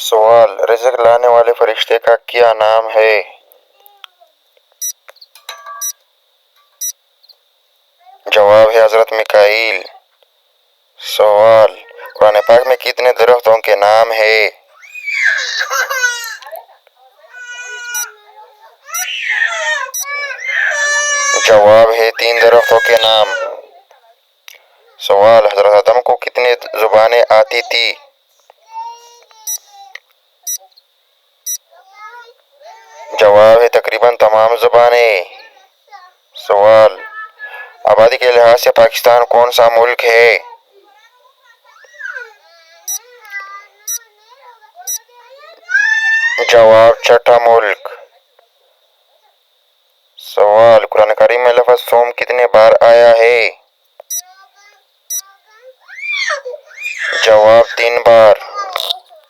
सवाल, रिज़्क लाने वाले फरिश्ते का क्या नाम है? जवाब है हज़रत मिकाईल। सवाल, कुरान पाक में कितने दरख्तों के नाम है? जवाब है 3 दरख्तों के नाम। सवाल, हज़रत आदम को कितनी ज़ुबानें आती थी? जवाब है तकरीबन तमाम ज़ुबानें। सवाल, आबादी के लिहाज से पाकिस्तान कौन सा मुल्क है? जवाब छठा मुल्क। सवाल, कुरान करीम में लफ्ज़ सोम कितने बार आया है? जवाब 3 बार।